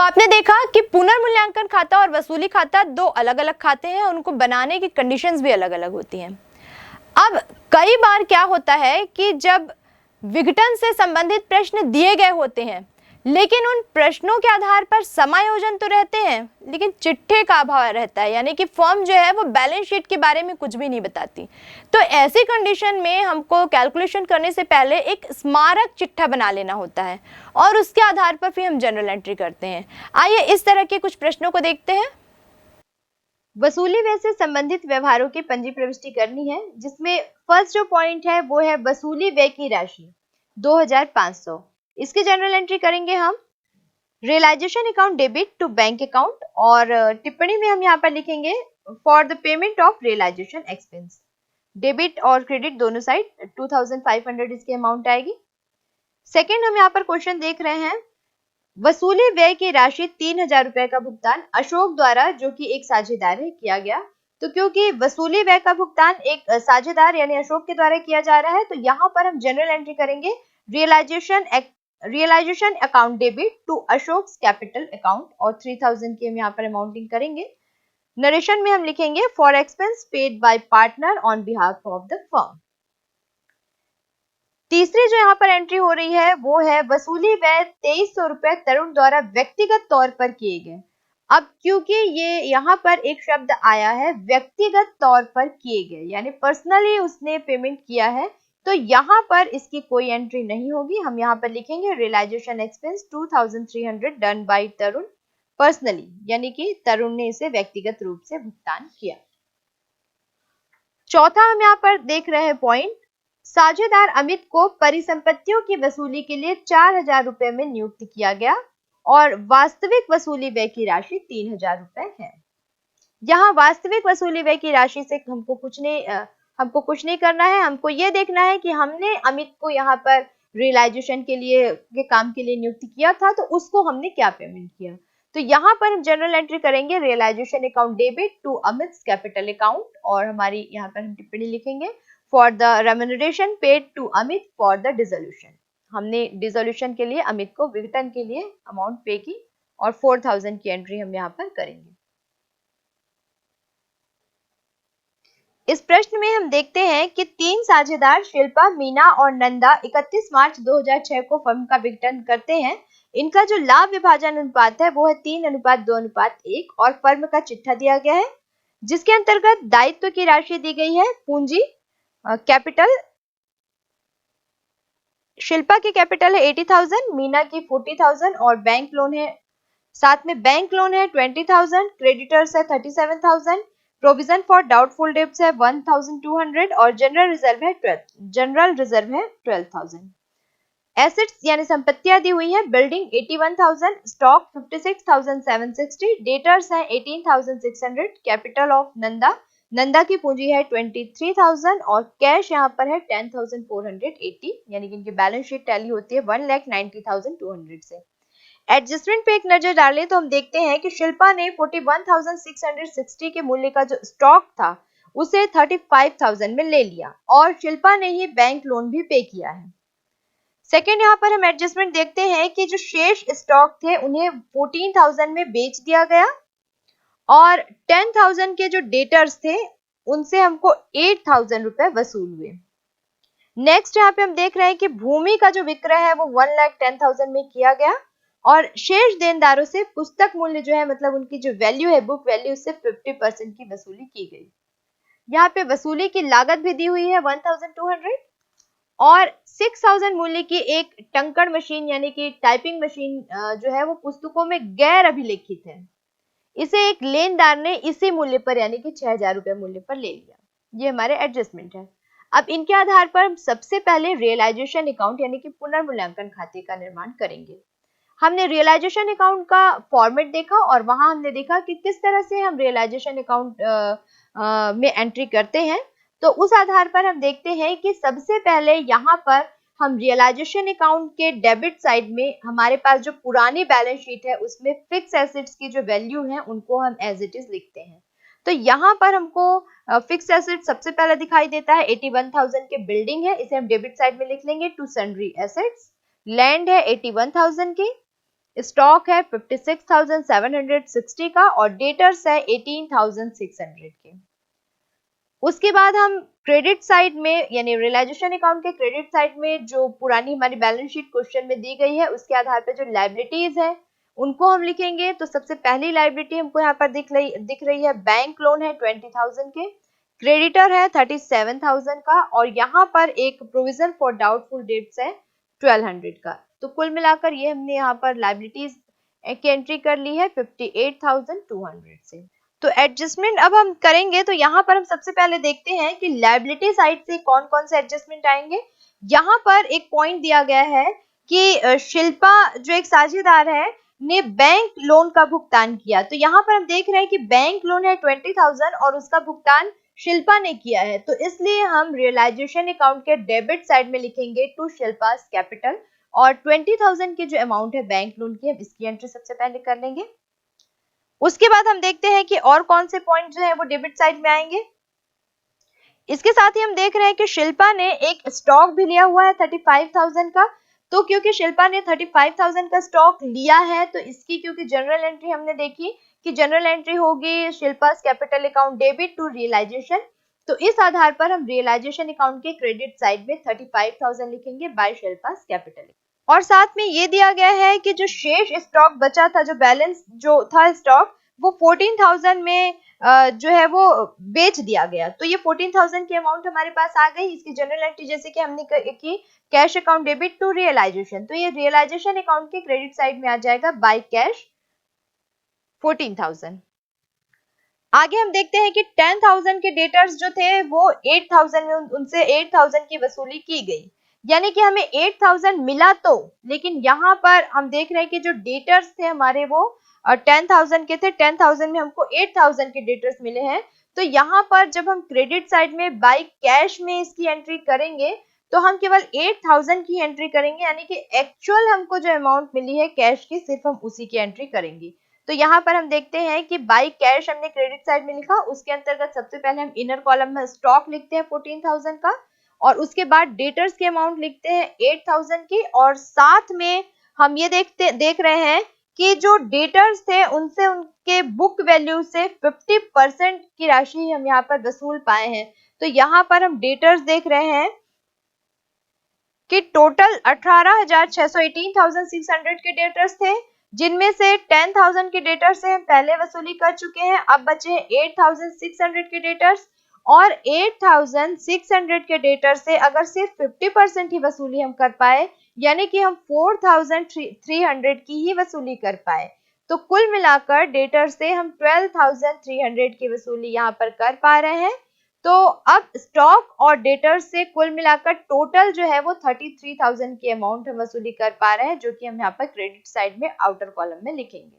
आपने देखा कि पुनर्मूल्यांकन खाता और वसूली खाता दो अलग अलग खाते हैं, उनको बनाने की कंडीशंस भी अलग अलग होती हैं। अब कई बार क्या होता है कि जब विघटन से संबंधित प्रश्न दिए गए होते हैं, लेकिन उन प्रश्नों के आधार पर समायोजन तो रहते हैं, लेकिन चिट्ठे का अभाव रहता है, यानी कि फर्म जो है वो बैलेंस शीट के बारे में कुछ भी नहीं बताती। तो ऐसी कंडीशन में हमको कैलकुलेशन करने से पहले एक स्मारक चिट्ठा बना लेना होता है और उसके आधार पर फिर हम जनरल एंट्री करते हैं। आइए इस तरह के कुछ प्रश्नों को देखते हैं। वसूली व्यय से संबंधित व्यवहारों की पंजी प्रविष्टि करनी है, जिसमें फर्स्ट जो पॉइंट है वो है वसूली व्यय की राशि 2500। इसकी जनरल एंट्री करेंगे हम। Realisation account debit to bank account, और टिप्पणी में हम यहाँ पर लिखेंगे for the payment of realisation expense. Debit और क्रेडिट दोनों साइड 2500 इसकी अमाउंट आएगी। सेकेंड हम यहाँ पर क्वेश्चन देख रहे हैं, वसूली व्यय की राशि 3000 रुपए का भुगतान अशोक द्वारा, जो कि एक साझेदार है, किया गया। तो क्योंकि वसूली व्यय का भुगतान एक साझेदार यानी अशोक के द्वारा किया जा रहा है, तो यहाँ पर हम जनरल एंट्री करेंगे realisation account debit to Ashok capital account, और 3000 की हम यहाँ पर अमाउंटिंग करेंगे। नरेशन में हम लिखेंगे for expense paid by partner on behalf of the firm. तीसरी जो यहाँ पर एंट्री हो रही है वो है वसूली व्यय 2300 रुपए तरुण द्वारा व्यक्तिगत तौर पर किए गए। अब क्योंकि ये यहाँ पर एक शब्द आया है व्यक्तिगत तौर पर किए गए, यानी पर्सनली उसने पेमेंट किया है, तो यहाँ पर इसकी कोई एंट्री नहीं होगी। हम यहाँ पर लिखेंगे realisation expense 2300 done by Tarun personally, यानी कि तरुण ने इसे व्यक्तिगत रूप से भुगतान किया। चौथा हम यहाँ पर देख रहे हैं पॉइंट, साझेदार अमित को परिसंपत्तियों की वसूली के लिए 4000 रुपए में नियुक्त किया गया और वास्तविक वसूली व्यय की राशि 3000 रुपए है। यहाँ वास्तविक वसूली व्यय की राशि से हमको कुछ नहीं करना है। हमको ये देखना है कि हमने अमित को यहाँ पर रियलाइजेशन के काम के लिए नियुक्त किया था, तो उसको हमने क्या पेमेंट किया। तो यहाँ पर हम जनरल एंट्री करेंगे realisation account debit to Amit capital account, और हमारी यहाँ पर हम टिप्पणी लिखेंगे for the remuneration paid to Amit for the dissolution. हमने डिसोल्यूशन के लिए अमित को विघटन के लिए अमाउंट पे की, और 4000 की एंट्री हम यहाँ पर करेंगे। इस प्रश्न में हम देखते हैं कि तीन साझेदार शिल्पा, मीना और नंदा 31 मार्च 2006 को फर्म का विघटन करते हैं। इनका जो लाभ विभाजन अनुपात है वो है 3:2:1, और फर्म का चिट्ठा दिया गया है, जिसके अंतर्गत दायित्व की राशि दी गई है पूंजी कैपिटल। शिल्पा की कैपिटल है 80,000, मीना की 40,000, और बैंक लोन है, साथ में बैंक लोन है 20,000, क्रेडिटर्स है 37,000, प्रोविजन फॉर डाउटफुल डेब्ट्स है 1,200, और जनरल रिजर्व है 12,000। एसेट्स यानी संपत्तियां दी हुई है, बिल्डिंग 81,000, स्टॉक 56,760, डेटर्स है 18,600, कैपिटल ऑफ नंदा की पूंजी है 23,000, और कैश यहाँ पर है 10,480, यानी कि इनकी बैलेंस शीट टैली होती है 1,90,200 से। एडजस्टमेंट पे एक नजर डालें तो हम देखते हैं कि शिल्पा ने 41,660 के मूल्य का जो स्टॉक था उसे 35,000 में ले लिया, और शिल्पा ने ही बैंक लोन भी पे किया है। सेकेंड, यहाँ पर हम एडजस्टमेंट देखते हैं कि जो शेष स्टॉक थे उन्हें 14,000 में बेच दिया गया, और 10,000 के जो डेटर्स थे उनसे हमको 8,000 रुपए वसूल हुए। नेक्स्ट यहाँ पे हम देख रहे हैं कि भूमि का जो विक्रय है वो 1,10,000 में किया गया, और शेष देनदारों से पुस्तक मूल्य जो है, मतलब उनकी जो वैल्यू है, बुक वैल्यू, उससे 50% की वसूली की गई। यहाँ पे वसूली की लागत भी दी हुई है 1,200, और 6,000 मूल्य की एक टंकण मशीन यानी कि टाइपिंग मशीन जो है वो पुस्तकों में गैर अभिलेखित है, इसे एक लेनदार ने इसी मूल्य पर यानी कि 6,000 रुपए मूल्य पर ले लिया। ये हमारे एडजस्टमेंट है। अब इनके आधार पर हम सबसे पहले रियलाइजेशन अकाउंट यानी कि पुनर्मूल्यांकन खाते का निर्माण करेंगे। हमने रियलाइजेशन अकाउंट का फॉर्मेट देखा, और वहां हमने देखा कि किस तरह से हम रियलाइजेशन अकाउंट में एंट्री करते हैं। तो उस आधार पर हम देखते हैं कि सबसे पहले यहाँ पर हम रियलाइजेशन अकाउंट के डेबिट साइड में हमारे पास जो पुरानी बैलेंस शीट है उसमें फिक्स एसेट्स की जो वैल्यू है उनको हम एज इट इज लिखते हैं। तो यहाँ पर हमको फिक्स एसेट सबसे पहले दिखाई देता है 81,000 के बिल्डिंग है, इसे हम डेबिट साइड में लिख लेंगे टू सन्ड्री एसेट्स। लैंड है 81,000 की, स्टॉक है 56,760 का और डेटर्स है 18,600 के। उसके बाद हम क्रेडिट साइड में यानी रियलाइजेशन अकाउंट के क्रेडिट साइड में जो पुरानी हमारी बैलेंस शीट क्वेश्चन में दी गई है उसके आधार पर जो लायबिलिटीज है उनको हम लिखेंगे। तो सबसे पहली लायबिलिटी हमको यहाँ पर दिख रही है, बैंक लोन है 20,000 के, क्रेडिटर है 37,000 का और यहाँ पर एक प्रोविजन फॉर डाउटफुल डेट्स है 1200 का। तो कुल मिलाकर ये हमने यहाँ पर लायबिलिटीज की एंट्री कर ली है 58,200 से। तो एडजस्टमेंट अब हम करेंगे तो यहाँ पर हम सबसे पहले देखते हैं कि लायबिलिटी साइड से कौन कौन से एडजस्टमेंट आएंगे। यहाँ पर एक पॉइंट दिया गया है कि शिल्पा जो एक साझेदार है ने बैंक लोन का भुगतान किया। तो यहाँ पर हम देख रहे हैं कि बैंक लोन है 20,000 और उसका भुगतान शिल्पा ने किया है। तो इसलिए हम रियलाइजेशन अकाउंट के डेबिट साइड में लिखेंगे टू शिल्पास कैपिटल और 20,000 की जो अमाउंट है बैंक लोन की इसकी एंट्री सबसे पहले कर लेंगे। उसके बाद हम देखते हैं कि और कौन से पॉइंट जो है वो डेबिट साइड में आएंगे। इसके साथ ही हम देख रहे हैं कि शिल्पा ने एक स्टॉक भी लिया हुआ है 35,000 का। तो क्योंकि शिल्पा ने 35,000 का स्टॉक लिया है तो इसकी क्योंकि जनरल एंट्री हमने देखी कि जनरल एंट्री होगी Shilpa's capital account debit to realisation. तो इस आधार पर हम रियलाइजेशन अकाउंट के क्रेडिट साइड में 35,000 लिखेंगे बाय शिल्पास कैपिटल। और साथ में ये दिया गया है कि जो शेष स्टॉक बचा था, जो बैलेंस जो था स्टॉक, वो 14,000 में जो है वो बेच दिया गया। तो ये 14,000 की अमाउंट हमारे पास आ गई। इसकी जनरल एंट्री जैसे कि हमने की cash account debit to realisation, तो ये रियलाइजेशन अकाउंट के क्रेडिट साइड में आ जाएगा बाय कैश 14,000। आगे हम देखते हैं कि 10,000 के डेटर्स जो थे वो 8,000 में उनसे 8,000 की वसूली की गई, यानी कि हमें 8,000 मिला तो, लेकिन यहाँ पर हम देख रहे हैं कि जो डेटर्स थे हमारे वो 10,000 के थे, 10,000 में हमको 8,000 के डेटर्स मिले हैं। तो यहाँ पर जब हम क्रेडिट साइड में बाय कैश में इसकी एंट्री करेंगे तो हम केवल 8,000 की एंट्री करेंगे, यानी कि एक्चुअल हमको जो अमाउंट मिली है कैश की सिर्फ हम उसी की एंट्री करेंगे। तो यहाँ पर हम देखते हैं कि बाय कैश हमने क्रेडिट साइड में लिखा, उसके अंतर्गत सबसे पहले हम इनर कॉलम में स्टॉक लिखते हैं 14,000 का और उसके बाद डेटर्स की अमाउंट लिखते हैं 8,000 की और साथ में हम ये देख रहे हैं कि जो डेटर्स थे उनसे उनके बुक वैल्यू से 50% की राशि हम यहाँ पर वसूल पाए हैं। तो यहाँ पर हम डेटर्स देख रहे हैं कि टोटल 18,618,600 के डेटर्स थे, जिनमें से 10,000 के डेटर से हम पहले वसूली कर चुके हैं। अब बचे हैं 8,600 के डेटर्स और 8,600 के डेटर से अगर सिर्फ 50% ही वसूली हम कर पाए, यानी कि हम 4,300 की ही वसूली कर पाए, तो कुल मिलाकर डेटर से हम 12,300 की वसूली यहाँ पर कर पा रहे हैं। तो अब स्टॉक और डेटर से कुल मिलाकर टोटल जो है वो 33,000 की अमाउंट हम वसूली कर पा रहे हैं, जो कि हम यहाँ पर क्रेडिट साइड में आउटर कॉलम में लिखेंगे।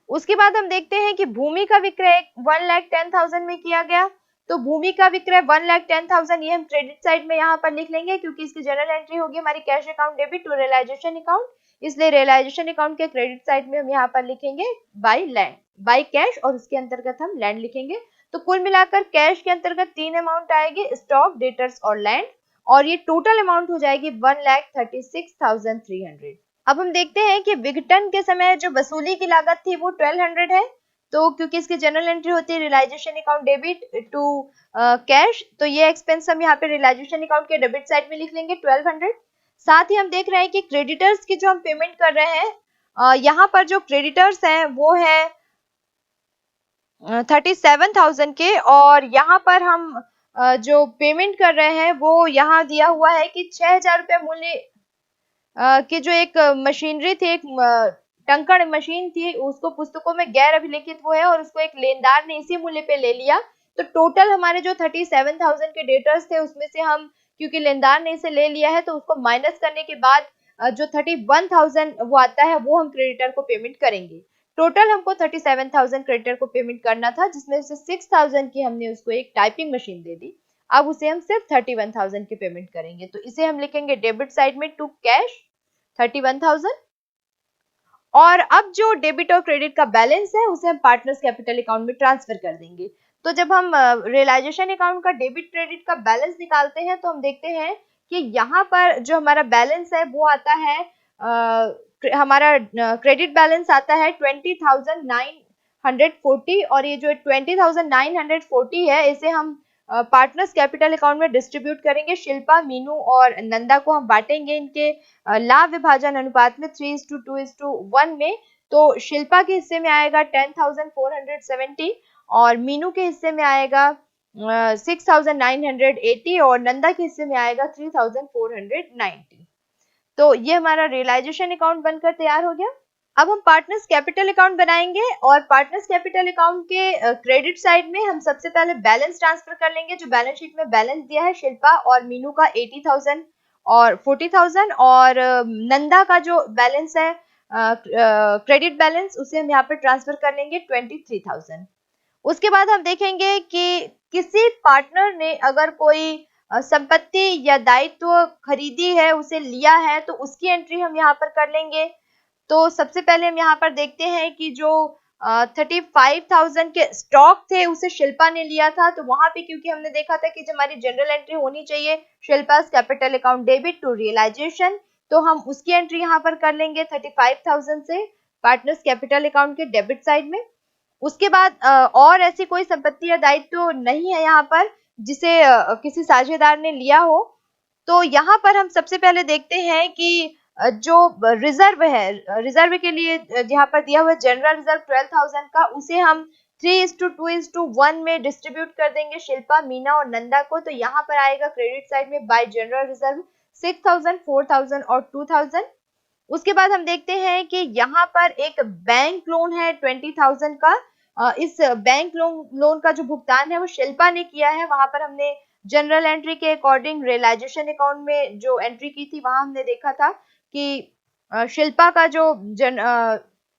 उसके बाद हम देखते हैं कि भूमि का विक्रय 1,10,000 में किया गया। तो भूमि का विक्रय 1,10,000 ये हम क्रेडिट साइड में यहाँ पर लिख लेंगे, क्योंकि इसकी जनरल एंट्री होगी हमारी cash account debit to realisation account, इसलिए रियलाइजेशन अकाउंट के क्रेडिट साइड में हम यहाँ पर लिखेंगे बाय लैंड, बाय कैश और उसके अंतर्गत हम लैंड लिखेंगे। तो कुल मिलाकर कैश के अंतर्गत तीन अमाउंट आएगी, स्टॉक, डेटर्स और लैंड, और ये टोटल अमाउंट हो जाएगी 1,36,300। अब हम देखते हैं कि विघटन के समय जो वसूली की लागत थी वो 1,200 है। तो क्योंकि इसकी जनरल एंट्री होती है realisation account debit to cash, तो ये एक्सपेंस हम यहाँ पे रियलाइजेशन अकाउंट के डेबिट साइड में लिख लेंगे 1,200। साथ ही हम देख रहे हैं कि क्रेडिटर्स की जो हम पेमेंट कर रहे हैं, यहाँ पर जो क्रेडिटर्स हैं वो है 37,000 के और यहाँ पर हम जो पेमेंट कर रहे हैं वो यहाँ दिया हुआ है कि 6,000 रुपये मूल्य कि जो एक मशीनरी थी, एक टंकण मशीन थी, उसको पुस्तकों में गैर अभिलिखित वो है और उसको एक लेनदार ने इसी मूल्य पे ले लिया। तो टोटल हमारे जो 37,000 के डेटर्स थे उसमें से हम, क्योंकि लेनदार ने इसे ले लिया है, तो उसको माइनस करने के बाद जो 31,000 वो आता है वो हम क्रेडिटर को पेमेंट करेंगे। टोटल हमको 37,000 क्रेडिटर को पेमेंट करना था, जिसमें से 6,000 की हमने उसको एक टाइपिंग मशीन दे दी। अब उसे हम सिर्फ 31,000 की पेमेंट करेंगे। तो इसे हम लिखेंगे डेबिट साइड में टू कैश 31,000 और अब जो डेबिट और क्रेडिट का बैलेंस है उसे हम पार्टनर्स कैपिटल अकाउंट में ट्रांसफर कर देंगे। तो जब हम रियलाइजेशन अकाउंट का डेबिट क्रेडिट का बैलेंस निकालते हैं तो हम देखते हैं कि यहाँ पर जो हमारा बैलेंस है वो आता है हमारा क्रेडिट बैलेंस आता है 20,940 और ये जो 20,940 है इसे हम पार्टनर्स कैपिटल अकाउंट में डिस्ट्रीब्यूट करेंगे। शिल्पा, मीनू और नंदा को हम बांटेंगे इनके लाभ विभाजन अनुपात में 3:2:1 में। तो शिल्पा के हिस्से में आएगा 10,470 और मीनू के हिस्से में आएगा 6,980 और नंदा के हिस्से में आएगा 3,490। तो ये हमारा रियलाइजेशन अकाउंट बनकर तैयार हो गया। अब हम पार्टनर्स कैपिटल अकाउंट बनाएंगे और पार्टनर्स कैपिटल अकाउंट के क्रेडिट साइड में हम सबसे पहले बैलेंस ट्रांसफर कर लेंगे। जो बैलेंस शीट में बैलेंस दिया है शिल्पा और मीनू का 80,000 और 40,000 और नंदा का जो बैलेंस है क्रेडिट बैलेंस उसे हम यहाँ पर ट्रांसफर कर लेंगे 23,000। उसके बाद हम देखेंगे कि किसी पार्टनर ने अगर कोई संपत्ति या दायित्व खरीदी है, उसे लिया है, तो उसकी एंट्री हम यहाँ पर कर लेंगे। तो सबसे पहले हम यहाँ पर देखते हैं कि जो 35,000 के स्टॉक थे उसे शिल्पा ने लिया था। तो वहां पे क्योंकि हमने देखा था कि जो हमारी जनरल एंट्री होनी चाहिए Shilpa's capital account debit to realisation, तो हम उसकी एंट्री यहाँ पर कर लेंगे 35,000 से पार्टनर्स कैपिटल अकाउंट के डेबिट साइड में। उसके बाद और ऐसी कोई संपत्ति या दायित्व तो नहीं है यहाँ पर जिसे किसी साझेदार ने लिया हो। तो यहाँ पर हम सबसे पहले देखते हैं कि जो रिजर्व है, रिजर्व के लिए यहाँ पर दिया हुआ जनरल रिजर्व 12,000 का, उसे हम 3:2:1 में डिस्ट्रीब्यूट कर देंगे शिल्पा, मीना और नंदा को। तो यहाँ पर आएगा क्रेडिट साइड में बाय जनरल रिजर्व 6,000, 4,000 और 2,000। उसके बाद हम देखते हैं कि यहाँ पर एक बैंक लोन है 20,000 का। इस बैंक लोन का जो भुगतान है वो शिल्पा ने किया है। वहां पर हमने जनरल एंट्री के अकॉर्डिंग रियलाइजेशन अकाउंट में जो एंट्री की थी वहां हमने देखा था कि शिल्पा का जो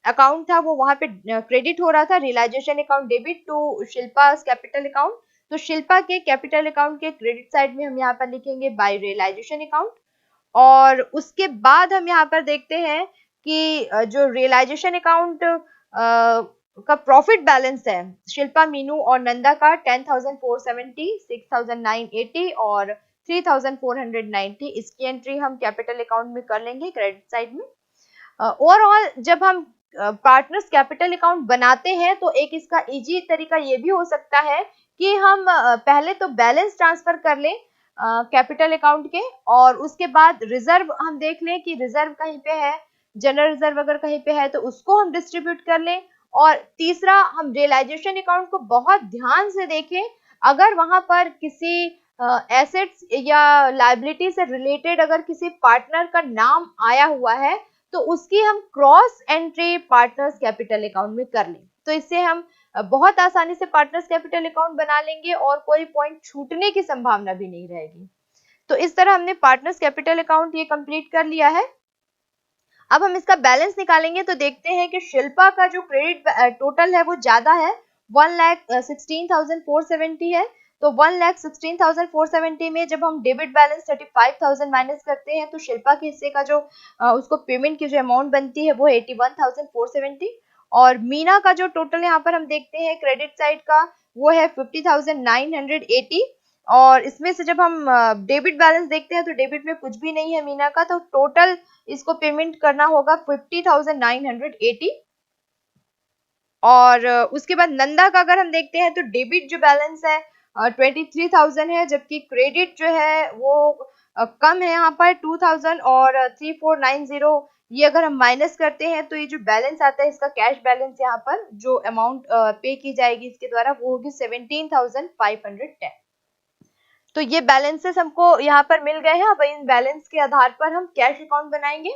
अकाउंट था वो वहां पे क्रेडिट हो रहा था, realisation account debit to Shilpa capital account. तो शिल्पा के कैपिटल अकाउंट के क्रेडिट साइड में हम यहाँ पर लिखेंगे बाय रियलाइजेशन अकाउंट। और उसके बाद हम यहाँ पर देखते हैं कि जो रियलाइजेशन अकाउंट का प्रॉफिट बैलेंस है शिल्पा, मीनू और नंदा का 10,470, 6,980 और 3,490, इसकी एंट्री हम कैपिटल अकाउंट में कर लेंगे क्रेडिट साइड में। ओवरऑल जब हम पार्टनर्स कैपिटल अकाउंट बनाते हैं तो एक इसका इजी तरीका ये भी हो सकता है कि हम पहले तो बैलेंस ट्रांसफर कर लें कैपिटल अकाउंट के और उसके बाद रिजर्व हम देख लें कि रिजर्व कहीं पे है, जनरल रिजर्व अगर कहीं पे है तो उसको हम डिस्ट्रीब्यूट कर लें। और तीसरा हम रियलाइजेशन अकाउंट को बहुत ध्यान से देखें, अगर वहां पर किसी एसेट्स या लायबिलिटी से रिलेटेड अगर किसी पार्टनर का नाम आया हुआ है तो उसकी हम cross entry partners capital account में कर लें। तो इससे हम बहुत आसानी से पार्टनर्स कैपिटल अकाउंट बना लेंगे और कोई पॉइंट छूटने की संभावना भी नहीं रहेगी। तो इस तरह हमने पार्टनर्स कैपिटल अकाउंट ये कंप्लीट कर लिया है। अब हम इसका बैलेंस निकालेंगे तो देखते हैं कि शिल्पा का जो क्रेडिट टोटल है वो ज्यादा है, 1,16,470 है। तो 1,16,470 में जब हम डेबिट बैलेंस 35,000 माइनस करते हैं तो शिल्पा के हिस्से का जो उसको पेमेंट की जो अमाउंट बनती है वो 81,470 और मीना का जो टोटल यहाँ पर हम देखते हैं क्रेडिट साइड का वो है 50,980 और इसमें से जब हम डेबिट बैलेंस देखते हैं तो डेबिट में कुछ भी नहीं है मीना का, तो टोटल इसको पेमेंट करना होगा 50,980। और उसके बाद नंदा का अगर हम देखते हैं तो डेबिट जो बैलेंस है 23,000 है, जबकि क्रेडिट जो है वो कम है यहाँ पर 2,000 और 3,490। ये अगर हम माइनस करते हैं तो ये जो बैलेंस आता है इसका कैश बैलेंस यहाँ पर जो अमाउंट पे की जाएगी इसके द्वारा वो होगी 17,510। तो ये बैलेंसेस हमको यहाँ पर मिल गए हैं। अब इन बैलेंस के आधार पर हम कैश अकाउंट बनाएंगे।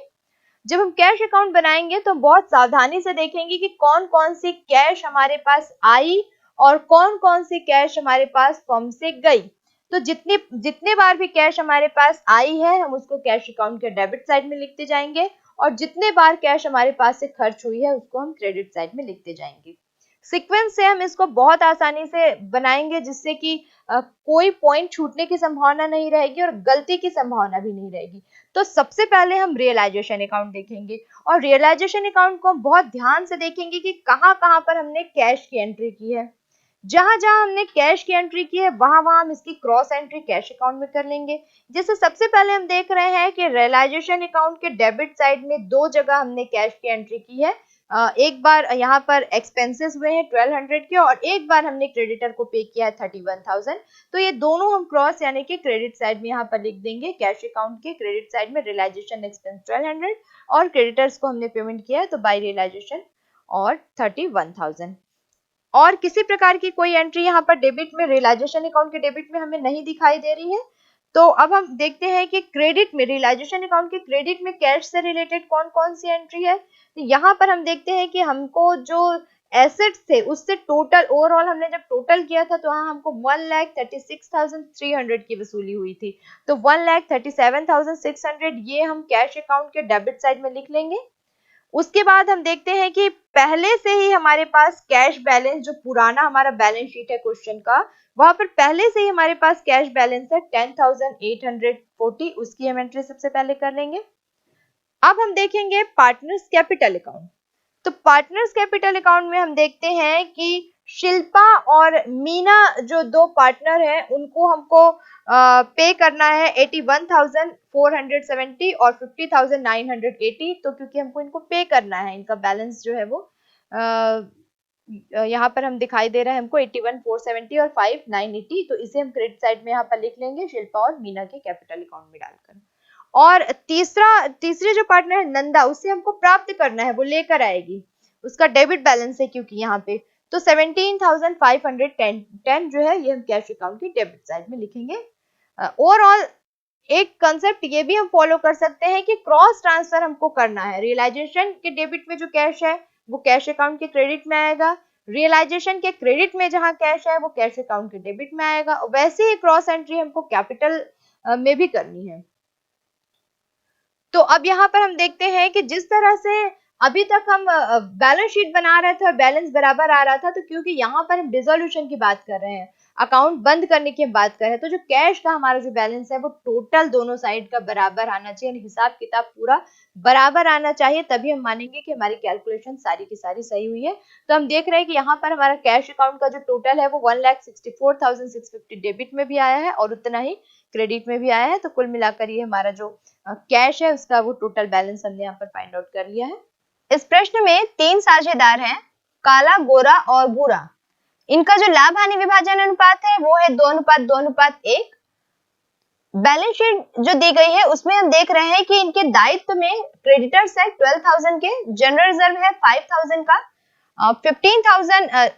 जब हम कैश अकाउंट बनाएंगे तो बहुत सावधानी से देखेंगे कि कौन कौन सी कैश हमारे पास आई और कौन कौन सी कैश हमारे पास फर्म से गई। तो जितने बार भी कैश हमारे पास आई है हम उसको कैश अकाउंट के डेबिट साइड में लिखते जाएंगे और जितने बार कैश हमारे पास से खर्च हुई है उसको हम क्रेडिट साइड में लिखते जाएंगे। सीक्वेंस से हम इसको बहुत आसानी से बनाएंगे जिससे कि कोई पॉइंट छूटने की संभावना नहीं रहेगी और गलती की संभावना भी नहीं रहेगी। तो सबसे पहले हम रियलाइजेशन अकाउंट देखेंगे और रियलाइजेशन अकाउंट को हम बहुत ध्यान से देखेंगे कि कहाँ कहाँ पर हमने कैश की एंट्री की है। जहां जहां हमने कैश की एंट्री की है वहां वहां हम इसकी क्रॉस एंट्री कैश अकाउंट में कर लेंगे। जैसे सबसे पहले हम देख रहे हैं कि रियलाइजेशन अकाउंट के डेबिट साइड में दो जगह हमने कैश की एंट्री की है। एक बार यहाँ पर एक्सपेंसेस हुए हैं 1200 के, और एक बार हमने क्रेडिटर को पे किया है 31,000। तो ये दोनों हम क्रॉस यानी कि क्रेडिट साइड में यहाँ पर लिख देंगे। कैश अकाउंट के क्रेडिट साइड में रियलाइजेशन एक्सपेंस 1200 और क्रेडिटर्स को हमने पेमेंट किया है तो बाय रियलाइजेशन और 31,000। और किसी प्रकार की कोई एंट्री यहाँ पर डेबिट में, रियलाइजेशन अकाउंट के डेबिट में हमें नहीं दिखाई दे रही है। तो अब हम देखते हैं कि क्रेडिट में, रियलाइजेशन अकाउंट के क्रेडिट में कैश से रिलेटेड कौन कौन सी एंट्री है। तो यहाँ पर हम देखते हैं कि हमको जो एसेट्स थे उससे टोटल ओवरऑल हमने जब टोटल किया था तो वहाँ हमको 1,36,300 की वसूली हुई थी। तो 1,37,600 ये हम कैश अकाउंट के डेबिट साइड में लिख लेंगे। उसके बाद हम देखते हैं कि पहले से ही हमारे पास कैश बैलेंस, जो पुराना हमारा बैलेंस शीट है क्वेश्चन का, वहां पर पहले से ही हमारे पास कैश बैलेंस है 10,840, उसकी हम एंट्री सबसे पहले कर लेंगे। अब हम देखेंगे पार्टनर्स कैपिटल अकाउंट। तो पार्टनर्स कैपिटल अकाउंट में हम देखते हैं कि शिल्पा और मीना जो दो पार्टनर हैं उनको हमको पे करना है 81,470 और 50,980। तो क्योंकि हमको इनको पे करना है, इनका बैलेंस जो है वो यहाँ पर हम दिखाई दे रहा है हमको 81,470 और 5,980। तो इसे हम क्रेडिट साइड में यहाँ पर लिख लेंगे शिल्पा और मीना के कैपिटल अकाउंट में डालकर। और तीसरे जो पार्टनर है नंदा, उससे हमको प्राप्त करना है, वो लेकर आएगी, उसका डेबिट बैलेंस है क्योंकि यहाँ पे। तो 17,510 जो है ये हम कैश अकाउंट की डेबिट साइड में लिखेंगे। ओवरऑल एक कंसेप्ट ये भी हम फॉलो कर सकते हैं कि क्रॉस ट्रांसफर हमको करना है। रियलाइजेशन के डेबिट में जो कैश है वो कैश अकाउंट के क्रेडिट में आएगा, रियलाइजेशन के क्रेडिट में जहां कैश है वो कैश अकाउंट के डेबिट में आएगा। वैसे ही क्रॉस एंट्री हमको कैपिटल में भी करनी है। तो अब यहाँ पर हम देखते हैं कि जिस तरह से अभी तक हम बैलेंस शीट बना रहे थे और बैलेंस बराबर आ रहा था, तो क्योंकि यहाँ पर हम डिसोल्यूशन की बात कर रहे हैं, अकाउंट बंद करने की बात कर रहे हैं, तो जो कैश का हमारा जो बैलेंस है वो टोटल दोनों साइड का बराबर आना चाहिए, हिसाब किताब पूरा बराबर आना चाहिए, तभी हम मानेंगे कि हमारी कैलकुलेशन सारी की सारी सही हुई है। तो हम देख रहे हैं कि यहाँ पर हमारा कैश अकाउंट का जो टोटल है वो 1,64,650 डेबिट में भी आया है और उतना ही क्रेडिट में भी आया है। तो कुल मिलाकर ये हमारा जो कैश है उसका वो टोटल बैलेंस हमने यहाँ पर फाइंड आउट कर लिया है। इस प्रश्न में 3 साझेदार हैं, काला, गोरा और भूरा। इनका जो लाभ हानि विभाजन अनुपात है वो है 2:2:1। बैलेंस शीट जो दी गई है उसमें हम देख रहे हैं कि इनके दायित्व में क्रेडिटर्स है 12,000 के, जनरल रिजर्व है 5,000 का, 15,000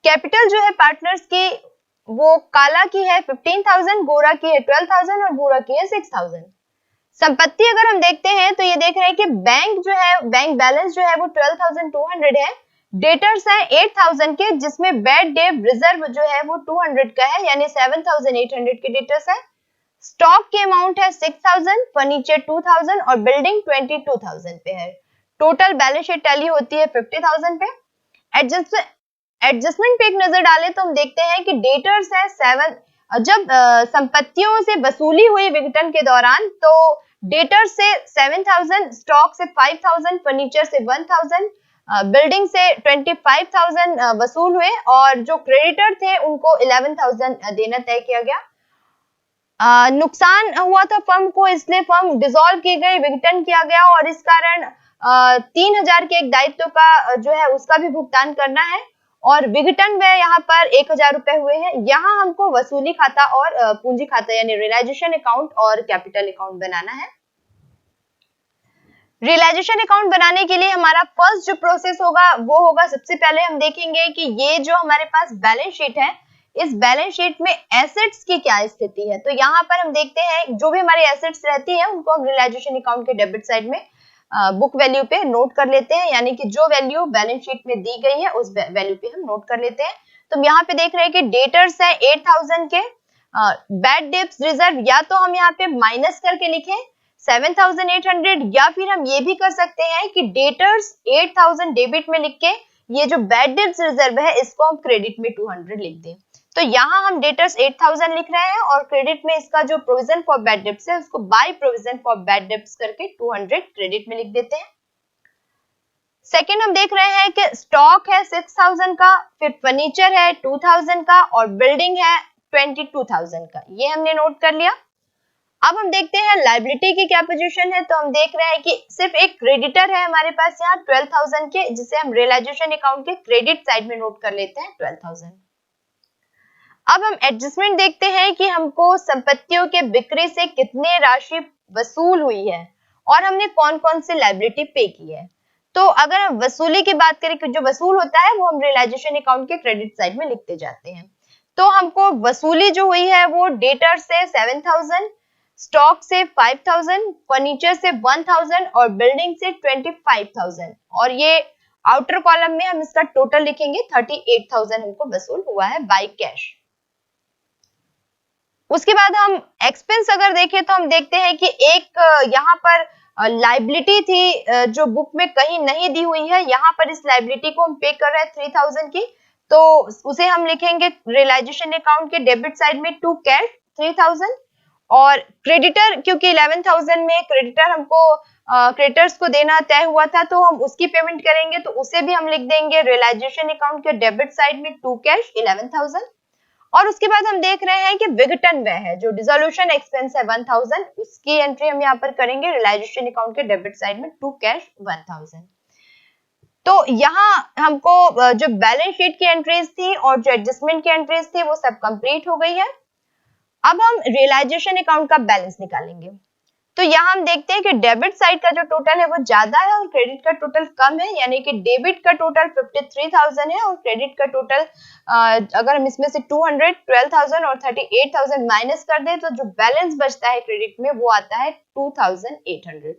कैपिटल जो है पार्टनर्स की वो काला की है 15,000, गोरा की है 12,000 और भूरा की है 6,000। संपत्ति अगर हम देखते हैं तो ये देख रहे हैं कि बैंक जो है, बैंक बैलेंस जो है वो 12,200 है, डेटर्स है 8,000 के, जिसमें बैड डेट रिजर्व जो है वो 200 का है, यानी 7,800 के डेटर्स है। स्टॉक की अमाउंट है 6,000, फर्नीचर 2,000 और बिल्डिंग 22,000 पे है। टोटल बैलेंस शीट टैली होती है 50,000 पे। एडजस्टमेंट पे एक नजर डालें तो हम देखते हैं कि डेटर्स है 7। जब संपत्तियों से वसूली हुई विघटन के दौरान तो डेटर्स से 7,000, स्टॉक से 5,000, फर्नीचर से 1,000, बिल्डिंग से 25,000 वसूल हुए और जो क्रेडिटर थे उनको 11,000 देना तय किया गया। नुकसान हुआ था फर्म को, इसलिए फर्म डिसॉल्व की गई, विघटन किया गया और इस कारण 3,000 के एक दायित्व का जो है उसका भी भुगतान करना है और विघटन व्यय यहाँ पर 1,000 रुपए हुए हैं। यहाँ हमको वसूली खाता और पूंजी खाता यानी रियलाइजेशन अकाउंट और कैपिटल अकाउंट बनाना है। रियलाइजेशन अकाउंट बनाने के लिए हमारा फर्स्ट जो प्रोसेस होगा वो होगा, सबसे पहले हम देखेंगे कि ये जो हमारे पास बैलेंस शीट है, इस बैलेंस शीट में एसेट्स की क्या स्थिति है। तो यहाँ पर हम देखते हैं जो भी हमारी एसेट्स रहती है उनको हम रियलाइजेशन अकाउंट के डेबिट साइड में बुक वैल्यू पे नोट कर लेते हैं, यानी कि जो वैल्यू बैलेंस शीट में दी गई है उस वैल्यू पे हम नोट कर लेते हैं। तो हम यहाँ पे देख रहे हैं कि डेटर्स है 8,000 के, बैड डेब्ट्स रिजर्व या तो हम यहाँ पे माइनस करके लिखें 7,800, या फिर हम ये भी कर सकते हैं कि डेटर्स 8,000 डेबिट में लिख के ये जो बैड डेब्ट्स रिजर्व है इसको हम क्रेडिट में 200 लिख दें। तो यहाँ हम डेटर्स 8,000 लिख रहे हैं और क्रेडिट में इसका जो प्रोविजन फॉर बैड डेब्ट्स है उसको by provision for bad debts करके 200 क्रेडिट में लिख देते हैं। सेकंड हम देख रहे हैं कि स्टॉक है 6000 का, फिर फर्नीचर है 2000 का और बिल्डिंग है 22000 का, ये हमने नोट कर लिया। अब हम देखते हैं लायबिलिटी की क्या पोजीशन है, तो हम देख रहे हैं कि सिर्फ एक क्रेडिटर है हमारे पास यहाँ 12000 के, जिसे हम रियलाइजेशन अकाउंट के क्रेडिट साइड में नोट कर लेते हैं 12000। अब हम एडजस्टमेंट देखते हैं कि हमको संपत्तियों के बिक्री से कितने राशि वसूल हुई है और हमने कौन कौन से लायबिलिटी पे की है। तो अगर हम वसूली की बात करें कि जो वसूल होता है वो हम रियलाइजेशन अकाउंट के क्रेडिट साइड में लिखते जाते हैं। तो हमको वसूली जो हुई है वो डेटर से 7000, स्टॉक से 5000, फर्नीचर से 1000 और बिल्डिंग से 25000, और ये आउटर कॉलम में हम इसका टोटल लिखेंगे 38000 हमको वसूल हुआ है बाय कैश। उसके बाद हम एक्सपेंस अगर देखें तो हम देखते हैं कि एक यहाँ पर लाइबिलिटी थी जो बुक में कहीं नहीं दी हुई है, यहाँ पर इस लाइबिलिटी को हम पे कर रहे हैं 3000 की, तो उसे हम लिखेंगे रियलाइजेशन अकाउंट के डेबिट साइड में टू कैश 3000। और क्रेडिटर, क्योंकि 11000 में क्रेडिटर हमको क्रेडिटर्स को देना तय हुआ था, तो हम उसकी पेमेंट करेंगे, तो उसे भी हम लिख देंगे रियलाइजेशन अकाउंट के डेबिट साइड में टू कैश 11000। और उसके बाद हम देख रहे हैं कि विघटन व्यय है, जो डिसोल्यूशन एक्सपेंस है 1000, उसकी एंट्री हम यहाँ पर करेंगे रियलाइजेशन अकाउंट के डेबिट साइड में टू कैश 1000। तो यहाँ हमको जो बैलेंस शीट की एंट्रीज थी और जो एडजस्टमेंट की एंट्रीज थी वो सब कंप्लीट हो गई है। अब हम रियलाइजेशन अकाउंट का बैलेंस निकालेंगे। तो यहाँ हम देखते हैं कि डेबिट साइड का जो टोटल है वो ज्यादा है और क्रेडिट का टोटल कम है, यानी कि डेबिट का टोटल 53000 है और क्रेडिट का टोटल अगर हम इसमें से 200, 12000 और 38000 माइनस कर दें तो जो बैलेंस बचता है क्रेडिट में वो आता है 2800।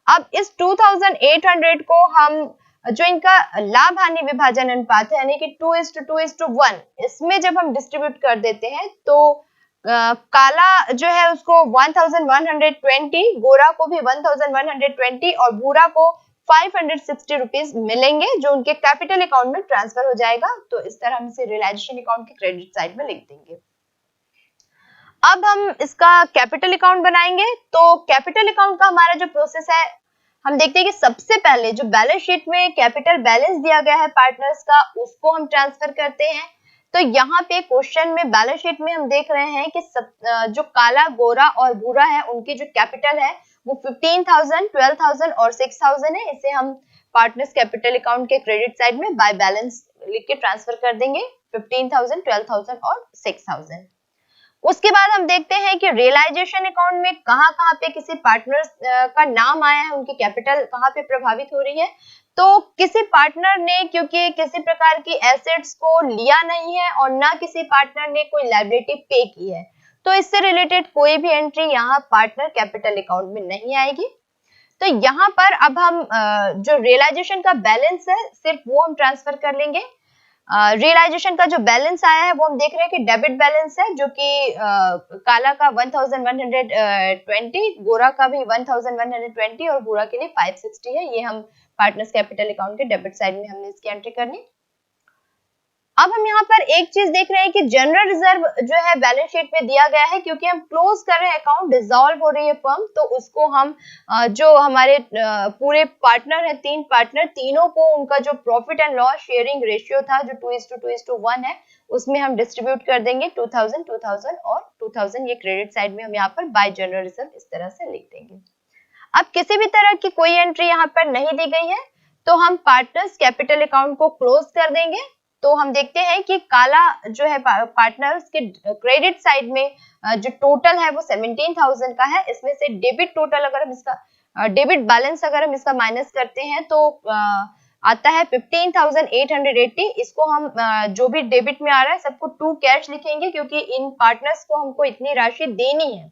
अब इस 2800 को हम जो इनका लाभ हानि विभाजन अनुपात है, यानी कि 2:2:1, इसमें जब हम डिस्ट्रीब्यूट कर देते हैं तो काला जो है उसको 1120, गोरा को भी 1120 और भूरा को 560 रुपीज मिलेंगे, जो उनके कैपिटल अकाउंट में ट्रांसफर हो जाएगा। तो इस तरह हम इसे रियलाइजेशन अकाउंट के क्रेडिट साइड में लिख देंगे। अब हम इसका कैपिटल अकाउंट बनाएंगे। तो कैपिटल अकाउंट का हमारा जो प्रोसेस है, हम देखते हैं कि सबसे पहले जो बैलेंस शीट में कैपिटल बैलेंस दिया गया है पार्टनर्स का, उसको हम ट्रांसफर करते हैं। तो यहाँ पे क्वेश्चन में बैलेंस शीट में हम देख रहे हैं कि जो काला, गोरा और भूरा है उनकी जो कैपिटल है वो 15000, 12000 और 6000 है। इसे हम पार्टनर्स कैपिटल अकाउंट के क्रेडिट साइड में बाय बैलेंस लिख के ट्रांसफर कर देंगे 15000, 12000 और 6000। उसके बाद हम देखते हैं कि रियलाइजेशन अकाउंट में कहां-कहां पे किसी पार्टनर का नाम आया है, उनकी कैपिटल कहां पे प्रभावित हो रही है। तो किसी पार्टनर ने क्योंकि किसी प्रकार की एसेट्स को लिया नहीं है और ना किसी पार्टनर ने कोई लायबिलिटी पे की है, तो इससे रिलेटेड कोई भी एंट्री यहाँ पार्टनर कैपिटल अकाउंट में नहीं आएगी। तो यहाँ पर अब हम जो रियलाइजेशन का बैलेंस है सिर्फ वो हम ट्रांसफर कर लेंगे। रियलाइजेशन का जो बैलेंस आया है वो हम देख रहे हैं कि डेबिट बैलेंस है, जो कि काला का 1120, गोरा का भी 1120 और भूरा के लिए 560 है। ये हम पार्टनर्स कैपिटल अकाउंट के डेबिट साइड में हमने इसकी एंट्री करनी। अब हम यहाँ पर एक चीज देख रहे हैं कि जनरल रिजर्व जो है बैलेंस शीट में दिया गया है, क्योंकि हम क्लोज कर रहे हैं अकाउंट, डिसॉल्व हो रही है फर्म, तो उसको हम जो हमारे पूरे पार्टनर है, 3 पार्टनर, तीनों को उनका जो profit and loss sharing ratio था जो 2:2:1 है, उसमें हम डिस्ट्रीब्यूट कर देंगे 2000, 2000 और 2000। ये क्रेडिट साइड में हम यहाँ पर बाय जनरल रिजर्व इस तरह से लिख देंगे। अब किसी भी तरह की कोई एंट्री यहाँ पर नहीं दी गई है, तो हम पार्टनर्स कैपिटल अकाउंट को क्लोज कर देंगे। तो हम देखते हैं कि काला जो है पार्टनर्स के क्रेडिट साइड में जो टोटल है वो 17000 का है। इसमें से डेबिट टोटल अगर हम इसका डेबिट बैलेंस अगर हम इसका माइनस करते हैं तो आता है 15880। इसको हम जो भी डेबिट में आ रहा है सबको टू कैश लिखेंगे, क्योंकि इन पार्टनर्स को हमको इतनी राशि देनी है।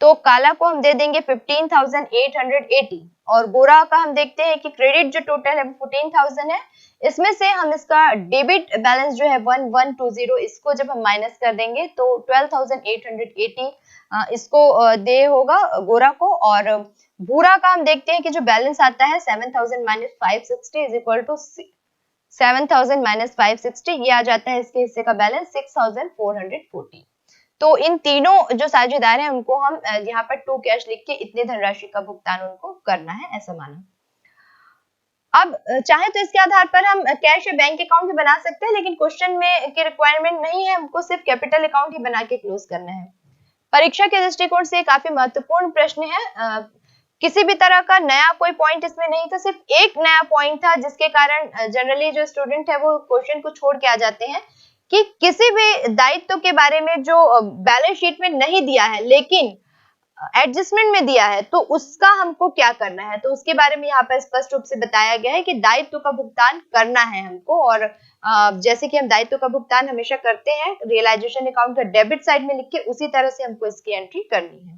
तो काला को हम दे देंगे 15880 और गोरा का हम देखते हैं कि क्रेडिट जो टोटल है वो 14000 है। इसमें से हम इसका डेबिट बैलेंस जो है 1120, इसको जब हम माइनस कर देंगे तो 12880 इसको दे होगा गोरा को। और भूरा का हम देखते हैं कि जो बैलेंस आता है 7000 minus 560 is equal to 7000 minus 560, ये आ जाता है इसके हिस्से का बैलेंस 6440। तो इन तीनों जो साझेदार हैं उनको हम यहाँ पर टू कैश लिख के इतने धनराशि का भुगतान उनको करना है, ऐसा माना। अब चाहे तो इसके आधार पर हम कैश या बैंक अकाउंट भी बना सकते हैं, लेकिन क्वेश्चन में की रिक्वायरमेंट नहीं है, हमको सिर्फ कैपिटल अकाउंट ही बना के क्लोज करना है। परीक्षा के दृष्टिकोण से काफी महत्वपूर्ण प्रश्न है। किसी भी तरह का नया कोई पॉइंट इसमें नहीं था, सिर्फ एक नया पॉइंट था जिसके कारण जनरली जो स्टूडेंट है वो क्वेश्चन को छोड़ के आ जाते हैं कि किसी भी दायित्व के बारे में जो बैलेंस शीट में नहीं दिया है लेकिन एडजस्टमेंट में दिया है, तो उसका हमको क्या करना है। तो उसके बारे में यहाँ पर स्पष्ट रूप से बताया गया है कि दायित्व का भुगतान करना है हमको, और जैसे कि हम दायित्व का भुगतान हमेशा करते हैं रियलाइजेशन अकाउंट का डेबिट साइड में लिख के, उसी तरह से हमको इसकी एंट्री करनी है।